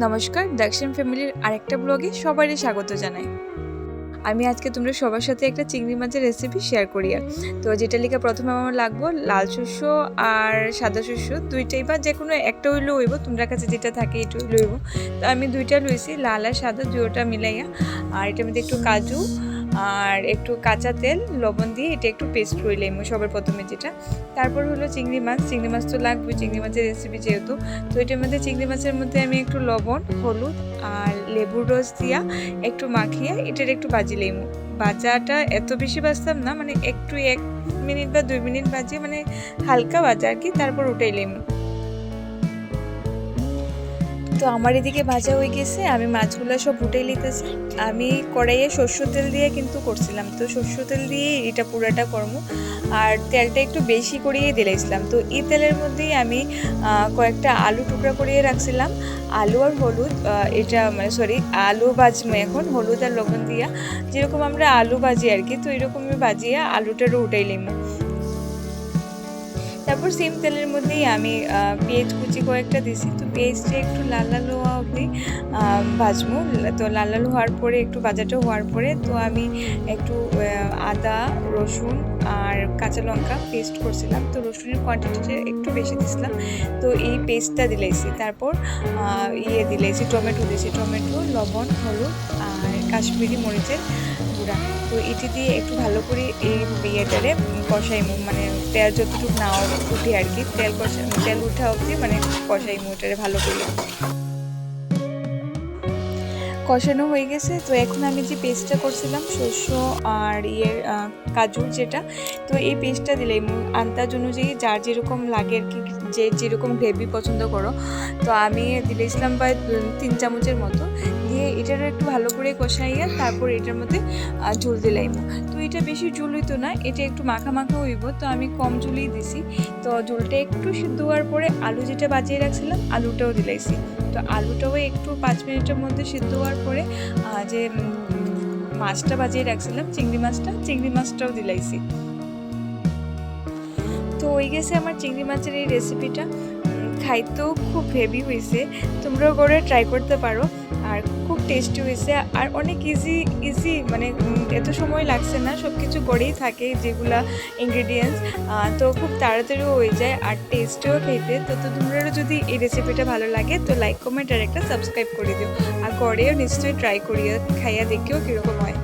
নমস্কার, দক্ষিণ ফ্যামিলির আরেকটা ব্লগে সবারই স্বাগত জানাই। আমি আজকে তোমরা সবার সাথে একটা চিংড়ি মাছের রেসিপি শেয়ার করি। তো যেটা লিখে প্রথমে আমার লাগবো লাল শস্য আর সাদা শস্য দুইটাই, বা যে কোনো একটা হইলেও হইব, তোমরা কাছে যেটা থাকে এটা হইলেও হইব। তো আমি দুইটা লইছি, লাল আর সাদা দুইটা মিলাইয়া। আর এটার মধ্যে একটু কাজু আর একটু কাঁচা তেল লবণ দিয়ে এটা একটু পেস্ট করে লইম সবার প্রথমে যেটা। তারপর হলো চিংড়ি মাছ তো লাগবে চিংড়ি মাছের রেসিপি যেহেতু। তো এটার মধ্যে চিংড়ি মাছের মধ্যে আমি একটু লবণ, হলুদ আর লেবুর রস দিয়া একটু মাখিয়ে এটার একটু ভাজি লইমু। ভাজাটা এত বেশি ভাজতাম না, মানে একটু 1 মিনিট বা 2 মিনিট ভাজিয়ে, মানে হালকা ভাজা আর কি, তারপর উঠাই লইমু। তো আমার এদিকে ভাজা হয়ে গেছে, আমি মাছগুলো সব উঠাই নিতেছি। আমি কড়াইয়ে সর্ষ তেল দিয়ে কিন্তু করছিলাম, তো সর্ষ তেল দিয়ে এটা পুরাটা করবো। আর তেলটা একটু বেশি করিয়ে দিলাইছিলাম। তো এই তেলের মধ্যেই আমি কয়েকটা আলু টুকরা করিয়ে রাখছিলাম। আলু আর হলুদ, এটা মানে আলু ভাজবো এখন হলুদ আর লবণ দিয়া, যেরকম আমরা আলু ভাজি আর কি, তো এরকমই ভাজিয়ে আলুটারও উঠাই নিলাম। তারপর সেম তেলের মধ্যেই আমি পেঁয়াজ কুচি কয়েকটা দিছি। তো পেঁয়াজটা একটু লাল লাল হওয়া অবধি ভাজবো। তো লাল লাল হওয়ার পরে একটু ভাজাটা হওয়ার পরে তো আমি একটু আদা রসুন আর কাঁচা লঙ্কা পেস্ট করছিলাম। তো রসুনের কোয়ান্টিটিটা একটু বেশি দিছিলাম, তো এই পেস্টটা দিলাইছি। তারপর দিলাইছি টমেটো দিয়েছি, টমেটো লবণ হলুদ আর কাশ্মীরি মরিচের গুঁড়া। তো এটি দিয়ে একটু ভালো করে এই ইয়েটারে কষাইমু, মানে তেল যতটুকু না উঠে আর কি, তেল উঠা অবধি মানে কষাইমু এটারে ভালো করে। কষানো হয়ে গেছে। তো এখন আমি যে পেস্টটা করছিলাম শস্য আর কাজুর যেটা, তো এই পেস্টটা দিলাম আন্দাজ অনুযায়ী, যার যেরকম লাগে আর কি, যে যেরকম গ্রেভি পছন্দ করো। তো আমি দিলাম প্রায় 3 চামচের মতো দিয়ে এটারও একটু ভালো করে কষাইয়া তারপর এটার মধ্যে ঝোল দিলাম। তো এটা বেশি ঝোল হইতো না, এটা একটু মাখা মাখা হইব, তো আমি কম ঝোলই দিছি। তো ঝোলটা একটু সিদ্ধ হওয়ার পরে আলু যেটা বাজিয়ে রাখছিলাম আলুটাও দিলাইছি। তো আলুটাও একটু 5 মিনিটের মধ্যে সিদ্ধ হওয়ার পরে যে মাছটা বাজিয়ে রাখছিলাম চিংড়ি মাছটাও দিলাইছি। তো হয়ে গেছে আমার চিংড়ি মাছের এই রেসিপিটা। খাইতেও খুব হেভি হয়েছে, তোমরাও করে ট্রাই করতে পারো। আর খুব টেস্টি হয়েছে আর অনেক ইজি, মানে এত সময় লাগছে না, সব কিছু করেই থাকে যেগুলা ইনগ্রিডিয়েন্টস। তো খুব তাড়াতাড়িও হয়ে যায় আর টেস্টিও খেতে। তো তোমরাও যদি এই রেসিপিটা ভালো লাগে তো লাইক কমেন্ট আর একটা সাবস্ক্রাইব করে দিও। আর করেও নিশ্চয়ই ট্রাই করিও, খাইয়া দেখিও কীরকম হয়।